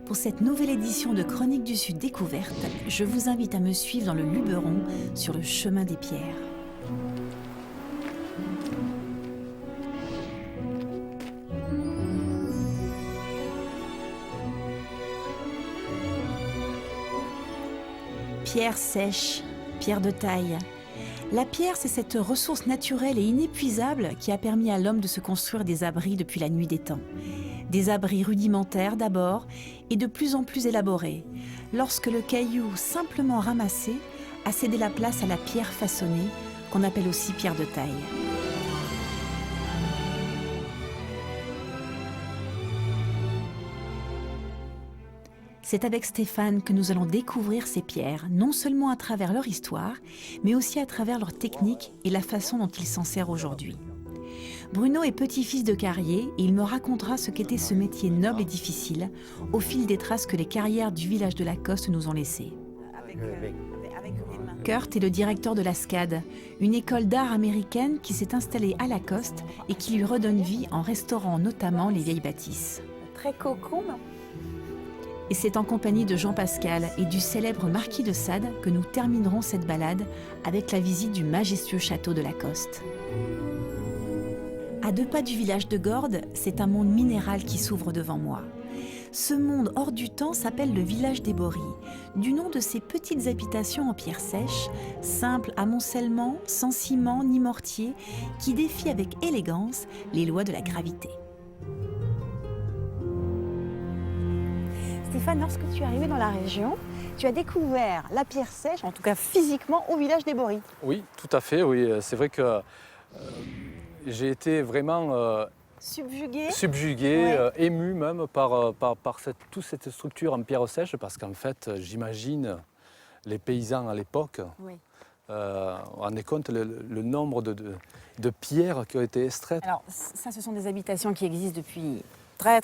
Pour cette nouvelle édition de Chroniques du Sud Découverte, je vous invite à me suivre dans le Luberon sur le chemin des pierres. Pierre sèche, pierre de taille. La pierre, c'est cette ressource naturelle et inépuisable qui a permis à l'homme de se construire des abris depuis la nuit des temps. Des abris rudimentaires d'abord et de plus en plus élaborés, lorsque le caillou simplement ramassé a cédé la place à la pierre façonnée, qu'on appelle aussi pierre de taille. C'est avec Stéphane que nous allons découvrir ces pierres, non seulement à travers leur histoire, mais aussi à travers leur technique et la façon dont ils s'en servent aujourd'hui. Bruno est petit-fils de carrier et il me racontera ce qu'était ce métier noble et difficile au fil des traces que les carrières du village de Lacoste nous ont laissées. Kurt est le directeur de la SCAD, une école d'art américaine qui s'est installée à Lacoste et qui lui redonne vie en restaurant notamment les vieilles bâtisses. Très cocon. Et c'est en compagnie de Jean Pascal et du célèbre marquis de Sade que nous terminerons cette balade avec la visite du majestueux château de Lacoste. À 2 pas du village de Gordes, c'est un monde minéral qui s'ouvre devant moi. Ce monde hors du temps s'appelle le village des Bories, du nom de ces petites habitations en pierre sèche, simples amoncellements, sans ciment ni mortier, qui défient avec élégance les lois de la gravité. Stéphane, lorsque tu es arrivé dans la région, tu as découvert la pierre sèche, en tout cas physiquement, au village des Bories. Oui, tout à fait. Oui. C'est vrai que j'ai été vraiment Subjugué, subjugué, ému même par toute cette structure en pierre sèche, parce qu'en fait, j'imagine les paysans à l'époque. Oui. On rendez compte le nombre de pierres qui ont été extraites. Alors ça, ce sont des habitations qui existent depuis très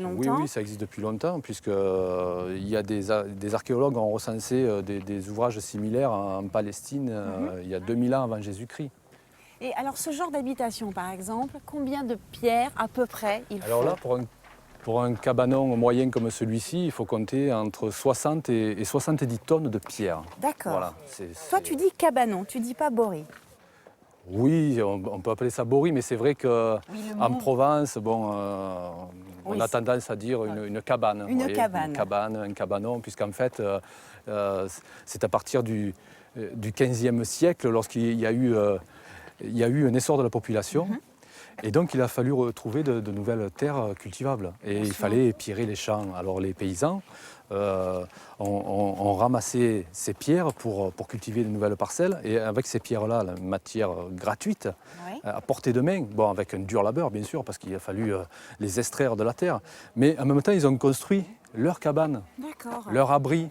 longtemps. Oui, ça existe depuis longtemps, puisque il y a des archéologues ont recensé des ouvrages similaires en Palestine il y a 2000 ans avant Jésus-Christ. Et alors ce genre d'habitation, par exemple, combien de pierres à peu près il faut? Alors là, pour un cabanon moyen comme celui-ci, il faut compter entre 60 et 70 tonnes de pierre. D'accord. Voilà, Toi, tu dis cabanon, tu dis pas Bories. Oui, on peut appeler ça Bories, mais c'est vrai qu'en Provence, on a tendance à dire une cabane. Une cabane. Une cabane, un cabanon, puisqu'en fait, c'est à partir du XVe siècle, lorsqu'il y a eu un essor de la population. Et donc, il a fallu retrouver de nouvelles terres cultivables. Et il fallait épirer les champs. Alors, les paysans ont ramassé ces pierres pour cultiver de nouvelles parcelles. Et avec ces pierres-là, la matière gratuite, à portée de main, bon, avec un dur labeur, bien sûr, parce qu'il a fallu les extraire de la terre. Mais en même temps, ils ont construit leur cabane, leur abri,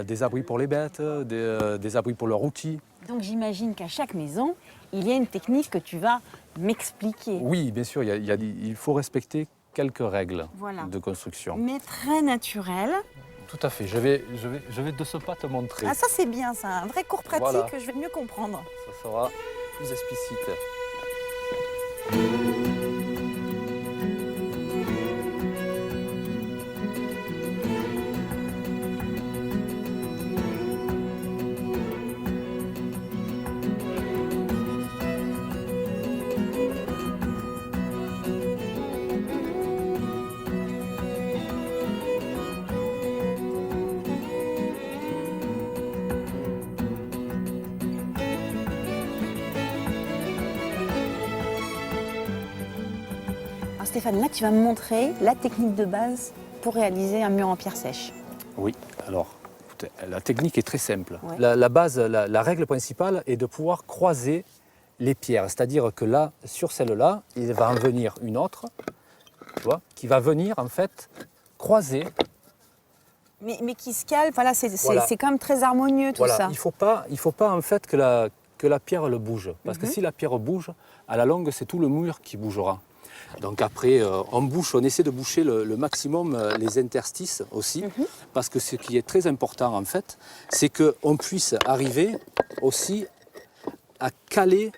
des abris pour les bêtes, des abris pour leurs outils. Donc, j'imagine qu'à chaque maison, il y a une technique que tu vas m'expliquer. Oui, bien sûr, il faut respecter quelques règles de construction. Mais très naturel. Tout à fait, je vais de ce pas te montrer. Ah, ça c'est bien, ça, un vrai cours pratique, Voilà. je vais mieux comprendre. Ça sera plus explicite. Stéphane, là tu vas me montrer la technique de base pour réaliser un mur en pierre sèche. Oui, alors, écoutez, la technique est très simple. Ouais. La base, la règle principale est de pouvoir croiser les pierres. C'est-à-dire que là, sur celle-là, il va en venir une autre, tu vois, qui va venir en fait croiser. Mais qui se cale, voilà, c'est Voilà. quand même très harmonieux tout Voilà, ça. il faut pas en fait que la pierre le bouge. Parce que si la pierre bouge, à la longue, c'est tout le mur qui bougera. Donc après, on essaie de boucher le maximum les interstices aussi, parce que ce qui est très important en fait, c'est qu'on puisse arriver aussi à caler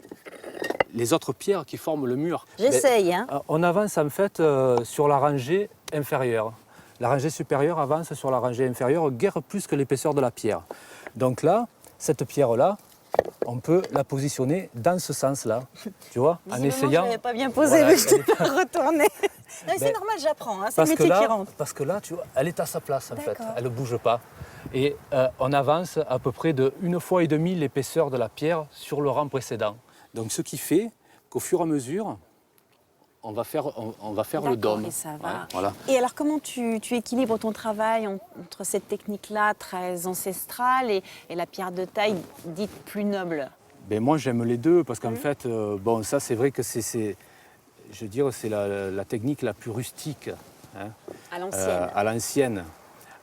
les autres pierres qui forment le mur. J'essaye, hein. On avance en fait sur la rangée inférieure. la rangée supérieure avance sur la rangée inférieure, guère plus que l'épaisseur de la pierre. Donc là, cette pierre-là, on peut la positionner dans ce sens-là, tu vois, en essayant... Je l'avais pas bien posé, Voilà, mais je t'ai pas retourné. Non, c'est Ben, normal, j'apprends, hein, c'est le métier qui rentre. parce que là, tu vois, elle est à sa place en fait, D'accord. elle ne bouge pas. Et on avance à peu près de 1,5 fois l'épaisseur de la pierre sur le rang précédent. Donc ce qui fait qu'au fur et à mesure, on va faire le dôme. Et ça va. Ouais, voilà. Et alors, comment tu équilibres ton travail entre cette technique-là très ancestrale et la pierre de taille dite plus noble? Ben moi, j'aime les deux parce qu'en fait, bon, ça, c'est vrai que c'est la technique la plus rustique, hein, À l'ancienne. à l'ancienne.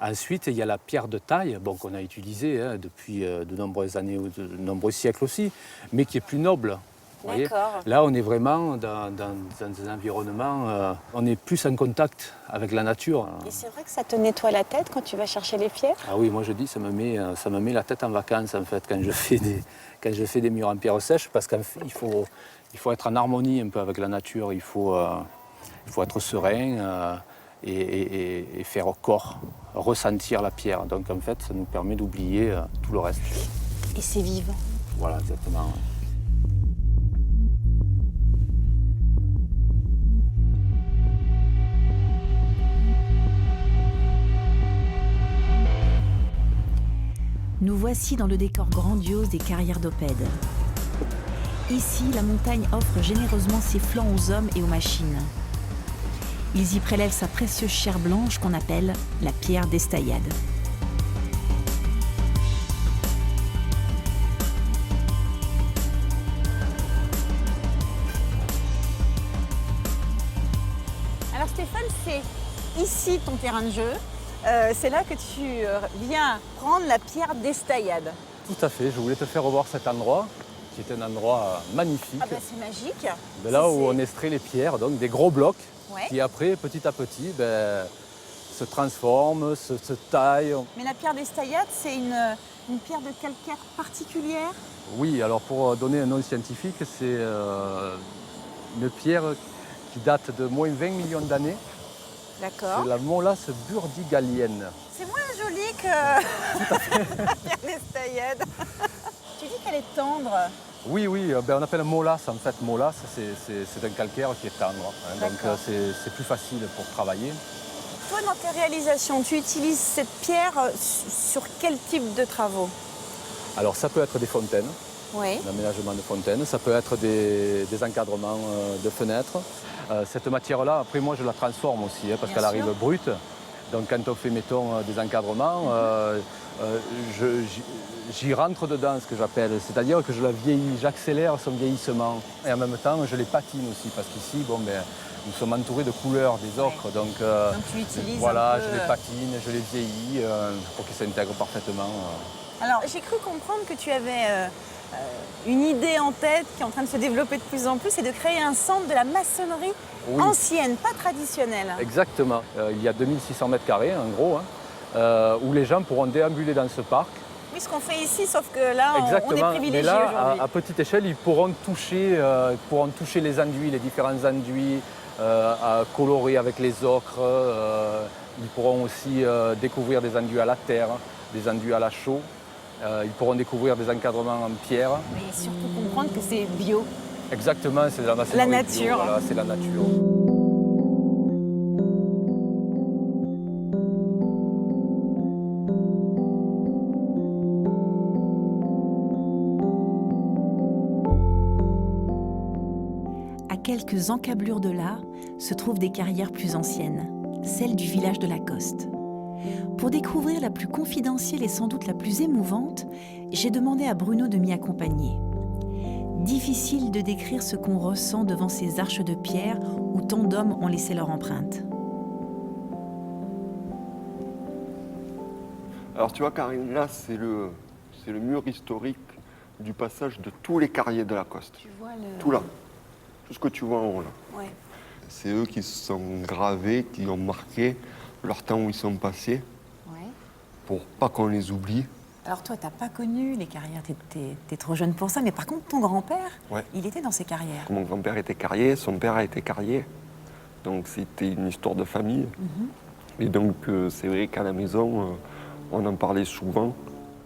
Ensuite, il y a la pierre de taille, bon, qu'on a utilisée depuis de nombreuses années ou de nombreux siècles aussi, mais qui est plus noble. Vous voyez. D'accord. Là, on est vraiment dans un environnement, on est plus en contact avec la nature. Et c'est vrai que ça te nettoie la tête quand tu vas chercher les pierres? Ah oui, moi je dis, ça me met la tête en vacances en fait quand je fais des murs en pierre sèche, parce qu'il faut être en harmonie un peu avec la nature, il faut être serein et faire au corps ressentir la pierre. Donc en fait, ça nous permet d'oublier tout le reste. Et c'est vivant. Voilà, exactement. Nous voici dans le décor grandiose des carrières d'Oppède. Ici, la montagne offre généreusement ses flancs aux hommes et aux machines. Ils y prélèvent sa précieuse chair blanche qu'on appelle la pierre d'Estayade. Alors Stéphane, c'est ici ton terrain de jeu. C'est là que tu viens prendre la pierre d'Estayade. Tout à fait, je voulais te faire revoir cet endroit, qui est un endroit magnifique. Ah ben c'est magique. Ben là où on extrait les pierres, donc des gros blocs, Ouais. qui après, petit à petit, se transforment, se taillent. Mais la pierre d'Estayade, c'est une pierre de calcaire particulière. Oui, alors pour donner un nom scientifique, c'est une pierre qui date de moins 20 millions d'années. D'accord. C'est la molasse burdigalienne. C'est moins joli que la pierre d'Estayade. Tu dis qu'elle est tendre. Oui, on appelle molasse en fait. Molasse, c'est un calcaire qui est tendre, hein, donc D'accord. c'est plus facile pour travailler. Toi, dans tes réalisations, tu utilises cette pierre sur quel type de travaux? Alors ça peut être des fontaines, Oui. l'aménagement de fontaines, ça peut être des encadrements de fenêtres. Cette matière-là, après moi je la transforme aussi, hein, parce Bien qu'elle sûr. arrive brute. Donc quand on fait, mettons, des encadrements, j'y rentre dedans, ce que j'appelle. C'est-à-dire que je la vieillis, j'accélère son vieillissement. Et en même temps, je les patine aussi, parce qu'ici, nous sommes entourés de couleurs, des ocres. Donc tu utilises voilà, un peu, je les patine, je les vieillis pour qu'ils s'intègrent parfaitement. Alors, j'ai cru comprendre que tu avais une idée en tête qui est en train de se développer de plus en plus, c'est de créer un centre de la maçonnerie Oui. ancienne, pas traditionnelle. Exactement. Il y a 2600 mètres carrés, en gros, où les gens pourront déambuler dans ce parc. Oui, ce qu'on fait ici, sauf que là, on est Exactement. Mais privilégié là, aujourd'hui. à petite échelle, ils pourront toucher les enduits, les différents enduits, à colorer avec les ocres. Ils pourront aussi découvrir des enduits à la terre, des enduits à la chaux. Ils pourront découvrir des encadrements en pierre. Mais surtout comprendre que c'est bio. Exactement, c'est de la maçonnerie La bio, nature. voilà, c'est la nature. À quelques encablures de là se trouvent des carrières plus anciennes, celles du village de Lacoste. Pour découvrir la plus confidentielle et sans doute la plus émouvante, j'ai demandé à Bruno de m'y accompagner. Difficile de décrire ce qu'on ressent devant ces arches de pierre où tant d'hommes ont laissé leur empreinte. Alors tu vois Karine, là c'est le mur historique du passage de tous les carriers de Lacoste. Tu vois le... Tout là, tout ce que tu vois en haut là. Ouais. C'est eux qui se sont gravés, qui ont marqué leur temps où ils sont passés, Ouais. pour pas qu'on les oublie. Alors toi, t'as pas connu les carrières, t'es trop jeune pour ça, mais par contre, ton grand-père, Ouais. il était dans ces carrières. Mon grand-père était carrier, son père a été carrier. Donc c'était une histoire de famille. Et donc c'est vrai qu'à la maison, on en parlait souvent.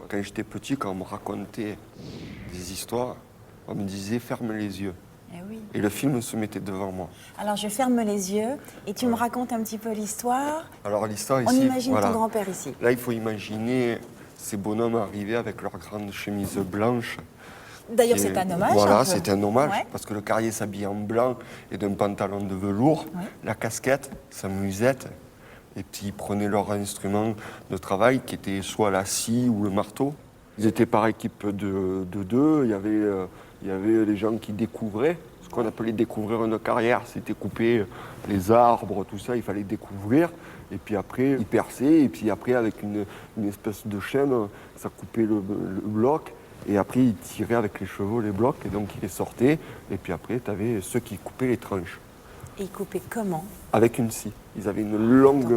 Quand j'étais petit, quand on me racontait des histoires, on me disait ferme les yeux. Eh oui. Et le film se mettait devant moi. Alors je ferme les yeux et tu me racontes un petit peu l'histoire. Alors l'histoire On ici, imagine voilà. ton grand-père ici. Là, il faut imaginer ces bonhommes arrivés avec leurs grandes chemises blanches. D'ailleurs, Et c'est un hommage. Voilà, un peu. c'est un hommage, Ouais. parce que le carrier s'habille en blanc et d'un pantalon de velours, Ouais. la casquette, sa musette, et puis ils prenaient leur instrument de travail qui était soit la scie ou le marteau. Ils étaient par équipe de deux, il y avait les gens qui découvraient, ce qu'on appelait découvrir une carrière, c'était couper les arbres, tout ça, il fallait découvrir. Et puis après, ils perçaient, et puis après, avec une espèce de chaîne, ça coupait le bloc. Et après, ils tiraient avec les chevaux les blocs, et donc ils les sortaient. Et puis après, tu avais ceux qui coupaient les tranches. Et il coupait comment? Avec une scie. Ils avaient une longue,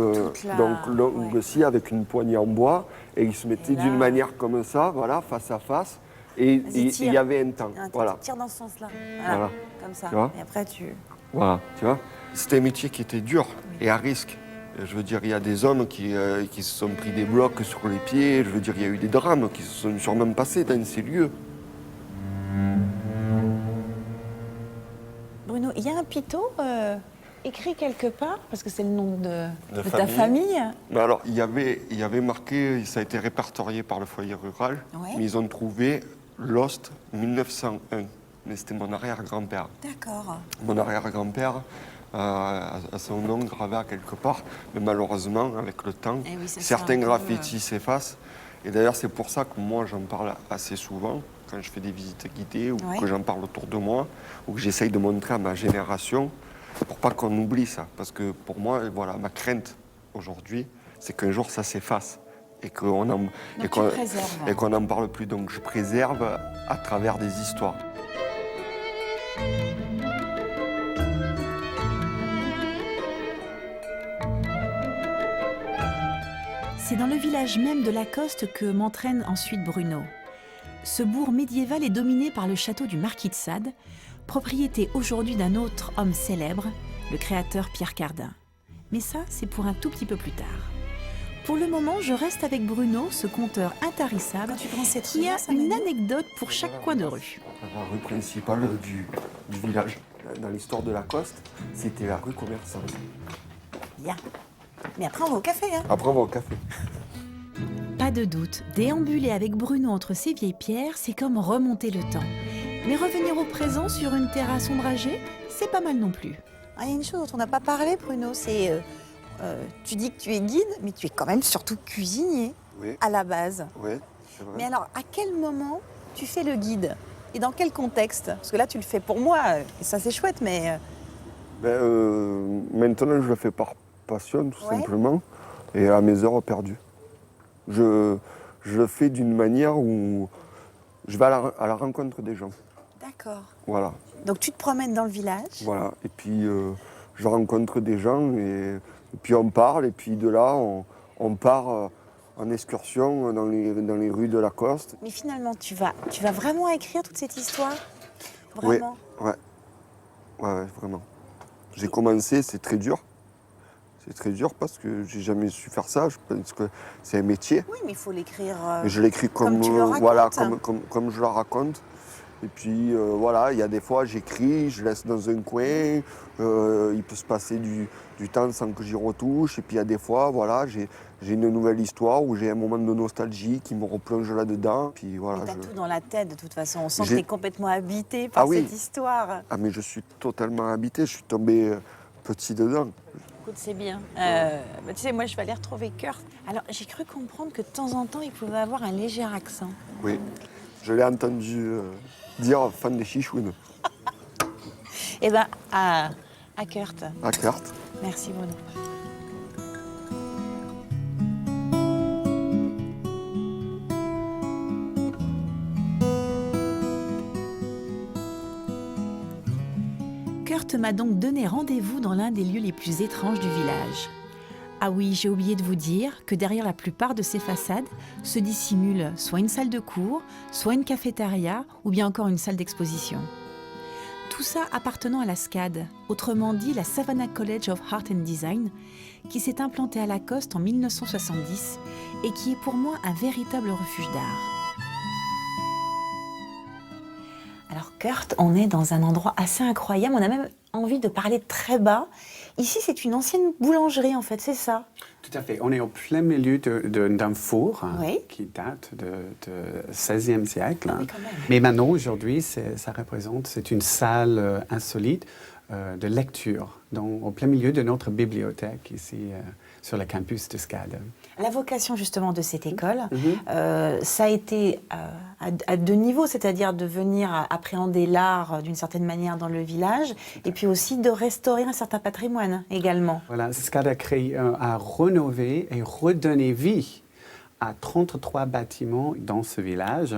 longue ouais. scie avec une poignée en bois, et ils se mettaient Et là- d'une manière comme ça, voilà, face à face. Et Vas-y, il tire. y avait un temps. Attends, Voilà. tire dans ce sens-là. Voilà. Comme ça. Tu vois? Et après, tu... Voilà, tu vois. C'était un métier qui était dur et à risque. Je veux dire, il y a des hommes qui se sont pris des blocs sur les pieds. Je veux dire, il y a eu des drames qui se sont sûrement passés dans ces lieux. Bruno, il y a un pitot écrit quelque part, parce que c'est le nom de ta famille. famille. Mais alors, il y avait marqué, ça a été répertorié par le foyer rural, Ouais. mais ils ont trouvé Lost 1901. Mais c'était mon arrière-grand-père. D'accord. Mon arrière-grand-père a son nom gravé à quelque part, mais malheureusement, avec le temps, Eh oui, ça certains fait un peu, graffitis s'effacent. Et d'ailleurs, c'est pour ça que moi, j'en parle assez souvent, quand je fais des visites guidées, ou Ouais. que j'en parle autour de moi, ou que j'essaye de montrer à ma génération, pour pas qu'on oublie ça. Parce que pour moi, voilà, ma crainte aujourd'hui, c'est qu'un jour, ça s'efface. Et qu'on en, tu préserves. et qu'on n'en parle plus. Donc je préserve à travers des histoires. C'est dans le village même de Lacoste que m'entraîne ensuite Bruno. Ce bourg médiéval est dominé par le château du Marquis de Sade, propriété aujourd'hui d'un autre homme célèbre, le créateur Pierre Cardin. Mais ça, c'est pour un tout petit peu plus tard. Pour le moment, je reste avec Bruno, ce conteur intarissable, Quand tu prends cette qui rue-là, a ça une m'énerve. anecdote pour chaque coin de rue. La rue principale du village. Dans l'histoire de Lacoste, c'était la rue commerçante. Bien. Mais après, on va au café, hein. Après, on va au café. Pas de doute, déambuler avec Bruno entre ces vieilles pierres, c'est comme remonter le temps. Mais revenir au présent sur une terrasse ombragée, c'est pas mal non plus. Ah, il y a une chose dont on n'a pas parlé, Bruno, c'est... tu dis que tu es guide, mais tu es quand même surtout cuisinier Oui, à la base. oui, c'est vrai. Mais alors, à quel moment tu fais le guide? Et dans quel contexte? Parce que là, tu le fais pour moi, et ça, c'est chouette, mais... Maintenant, je le fais par passion, tout Ouais. simplement, et à mes heures perdues. Je le fais d'une manière où je vais à la rencontre des gens. D'accord. Voilà, Donc, tu te promènes dans le village. voilà. Et puis, je rencontre des gens, et puis on parle, et puis de là, on part en excursion dans les rues de Lacoste. Mais finalement, tu vas vraiment écrire toute cette histoire? Oui, Vraiment? ouais, vraiment. J'ai commencé, c'est très dur. C'est très dur parce que j'ai jamais su faire ça. Je pense que c'est un métier. Oui, mais il faut l'écrire... Et je l'écris comme tu le racontes. voilà, comme je la raconte. Et puis voilà, il y a des fois j'écris, je laisse dans un coin. Il peut se passer du temps sans que j'y retouche. Et puis il y a des fois, voilà, j'ai une nouvelle histoire où j'ai un moment de nostalgie qui me replonge là-dedans. Puis voilà. Mais t'as tout dans la tête, de toute façon. On sent que J'ai- t'es complètement habité par Ah oui. cette histoire. Ah mais je suis totalement habité. Je suis tombé petit dedans. Écoute, c'est bien. Tu sais, moi, je vais aller retrouver Kurt. Alors, j'ai cru comprendre que de temps en temps, il pouvait avoir un léger accent. Oui, je l'ai entendu dire fan des chichounes Eh ben, à Kurt. à Kurt. Merci, Bruno. Kurt m'a donc donné rendez-vous dans l'un des lieux les plus étranges du village. Ah oui, j'ai oublié de vous dire que derrière la plupart de ces façades se dissimule soit une salle de cours, soit une cafétéria ou bien encore une salle d'exposition. Tout ça appartenant à la SCAD, autrement dit la Savannah College of Art and Design, qui s'est implantée à Lacoste en 1970 et qui est pour moi un véritable refuge d'art. Alors Kurt, on est dans un endroit assez incroyable, on a même envie de parler très bas. Ici, c'est une ancienne boulangerie en fait, c'est ça? Tout à fait. On est au plein milieu d'un four Oui. qui date du XVIe siècle. Oui, quand même. Mais maintenant, aujourd'hui, c'est une salle insolite de lecture au plein milieu de notre bibliothèque ici sur le campus de SCAD. La vocation justement de cette école, ça a été à deux niveaux, c'est-à-dire de venir appréhender l'art d'une certaine manière dans le village, et puis aussi de restaurer un certain patrimoine également. Voilà, SCAD a rénové et redonné vie à 33 bâtiments dans ce village,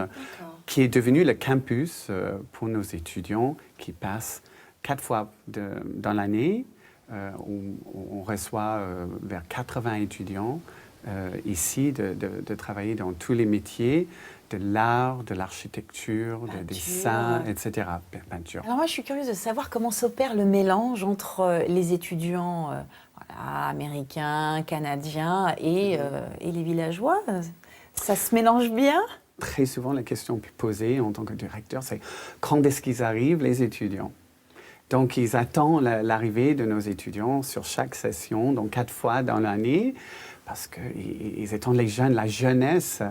qui est devenu le campus pour nos étudiants qui passent 4 fois dans l'année. Où on reçoit vers 80 étudiants ici de travailler dans tous les métiers de l'art, de l'architecture, du dessin, etc. Peinture. Alors moi, je suis curieuse de savoir comment s'opère le mélange entre les étudiants américains, canadiens et les villageois. Ça se mélange bien? Très souvent, la question posée en tant que directeur, c'est quand est-ce qu'ils arrivent, les étudiants? Donc, ils attendent l'arrivée de nos étudiants sur chaque session, donc 4 fois dans l'année, parce qu'ils attendent les jeunes, la jeunesse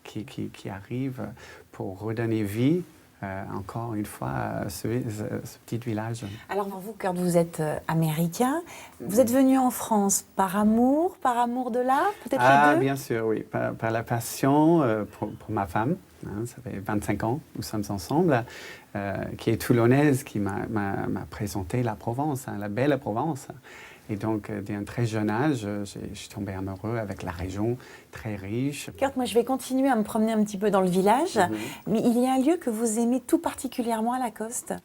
qui arrive pour redonner vie, encore une fois, à ce petit village. Alors vous, Kurt, vous êtes américain. Vous êtes venu en France par amour de l'art, peut-être les deux? Bien sûr, oui. Par la passion pour ma femme. Ça fait 25 ans, nous sommes ensemble, qui est toulonnaise, qui m'a présenté la Provence, la belle Provence. Et donc, dès un très jeune âge, je suis tombé amoureux avec la région, très riche. Kurt, moi je vais continuer à me promener un petit peu dans le village, mais il y a un lieu que vous aimez tout particulièrement à Lacoste?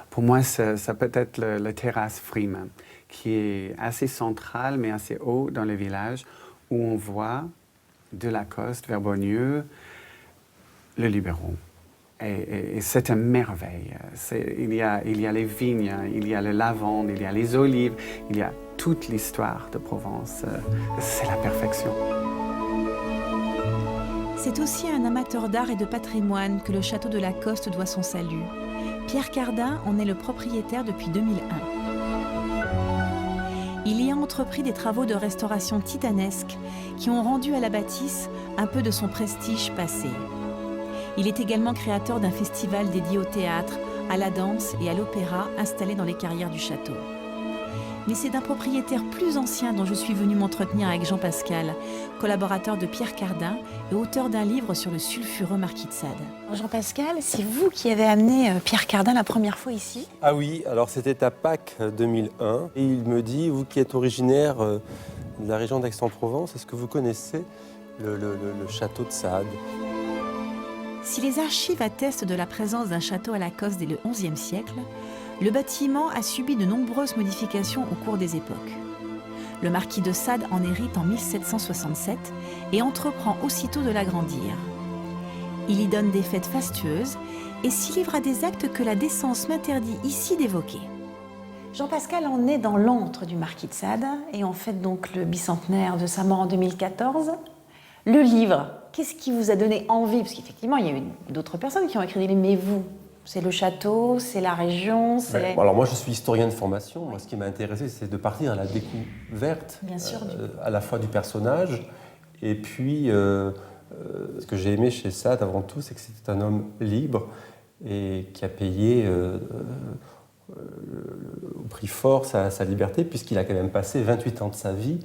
Pour moi, ça peut être le terrasse Freeman, qui est assez central, mais assez haut dans le village, où on voit de Lacoste vers Beaulieu, le Luberon. Et c'est une merveille. Il y a les vignes, il y a le lavande, il y a les olives, il y a toute l'histoire de Provence. C'est la perfection. C'est aussi à un amateur d'art et de patrimoine que le château de Lacoste doit son salut. Pierre Cardin en est le propriétaire depuis 2001. Il y a entrepris des travaux de restauration titanesques qui ont rendu à la bâtisse un peu de son prestige passé. Il est également créateur d'un festival dédié au théâtre, à la danse et à l'opéra installé dans les carrières du château. Mais c'est d'un propriétaire plus ancien dont je suis venu m'entretenir avec Jean Pascal, collaborateur de Pierre Cardin et auteur d'un livre sur le sulfureux marquis de Sade. Jean Pascal, c'est vous qui avez amené Pierre Cardin la première fois ici? Ah oui, alors c'était à Pâques 2001. Et il me dit, vous qui êtes originaire de la région d'Aix-en-Provence, est-ce que vous connaissez le château de Sade? Si les archives attestent de la présence d'un château à Lacoste dès le XIe siècle, le bâtiment a subi de nombreuses modifications au cours des époques. Le marquis de Sade en hérite en 1767 et entreprend aussitôt de l'agrandir. Il y donne des fêtes fastueuses et s'y livre à des actes que la décence m'interdit ici d'évoquer. Jean Pascal, on est dans l'antre du marquis de Sade et on fête donc le bicentenaire de sa mort en 2014. Le livre, qu'est-ce qui vous a donné envie? Parce qu'effectivement, il y a eu d'autres personnes qui ont écrit des livres, mais vous, c'est le château, c'est la région, c'est... Alors moi, je suis historien de formation. Moi, ce qui m'a intéressé, c'est de partir à la découverte, Bien sûr, à la fois du personnage, et puis ce que j'ai aimé chez Sade avant tout, c'est que c'était un homme libre et qui a payé au prix fort sa liberté, puisqu'il a quand même passé 28 ans de sa vie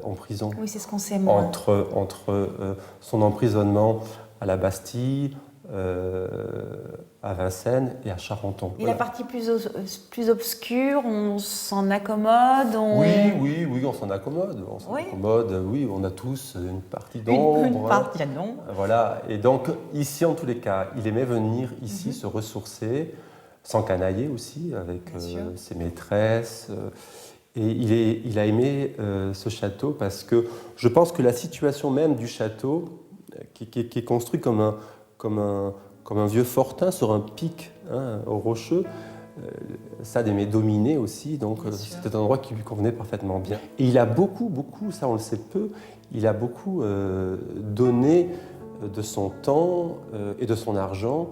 en prison. Oui, c'est ce qu'on sait moins. Entre son emprisonnement à la Bastille, à Vincennes et à Charenton. Et voilà. La partie plus obscure, on s'en accommode? Oui, on s'en accommode. Oui, on a tous une partie d'ombre. Une partie d'ombre. Voilà. Et donc, ici, en tous les cas, il aimait venir ici se ressourcer, s'encanailler aussi avec ses maîtresses. Et il a aimé ce château parce que je pense que la situation même du château, qui est construit comme un vieux fortin sur un pic rocheux, Sade aimait dominer aussi, donc c'était un endroit qui lui convenait parfaitement bien. Et il a beaucoup, ça on le sait peu, il a beaucoup donné de son temps et de son argent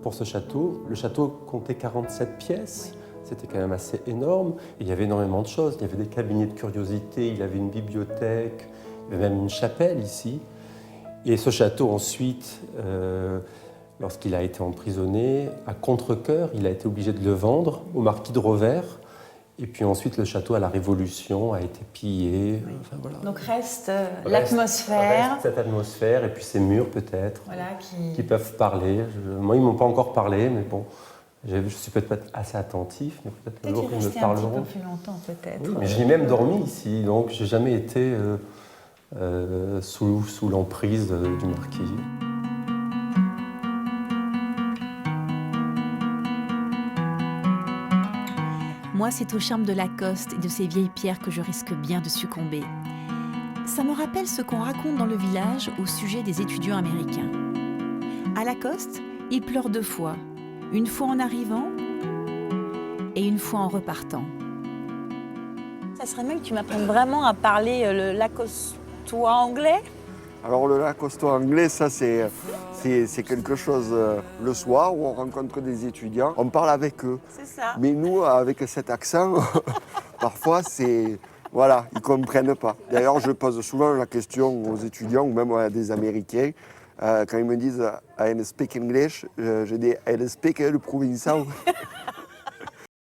pour ce château. Le château comptait 47 pièces, c'était quand même assez énorme. Et il y avait énormément de choses, il y avait des cabinets de curiosités, il y avait une bibliothèque, il y avait même une chapelle ici. Et ce château ensuite, lorsqu'il a été emprisonné, à contre-cœur, il a été obligé de le vendre au marquis de Rovère. Et puis ensuite, le château à la Révolution a été pillé. Oui. Enfin, voilà. Donc reste l'atmosphère. Reste cette atmosphère et puis ces murs peut-être Voilà, qui peuvent parler. Moi, ils ne m'ont pas encore parlé, mais bon, je suis peut-être assez attentif, mais peut-être un jour ils me parleront. Un petit peu plus longtemps peut-être. Oui, mais j'ai même dormi ici, donc j'ai jamais été sous l'emprise du marquis. Moi, c'est au charme de Lacoste et de ces vieilles pierres que je risque bien de succomber. Ça me rappelle ce qu'on raconte dans le village au sujet des étudiants américains. À Lacoste, ils pleurent 2 fois. Une fois en arrivant et une fois en repartant. Ça serait bien que tu m'apprennes vraiment à parler le lacostois anglais. Alors le lacostois anglais, ça c'est quelque chose le soir où on rencontre des étudiants, on parle avec eux. C'est ça. Mais nous, avec cet accent, parfois c'est... Voilà, ils ne comprennent pas. D'ailleurs, je pose souvent la question aux étudiants ou même à des Américains. Quand ils me disent « I speak English », je dis « I speak le provençal ».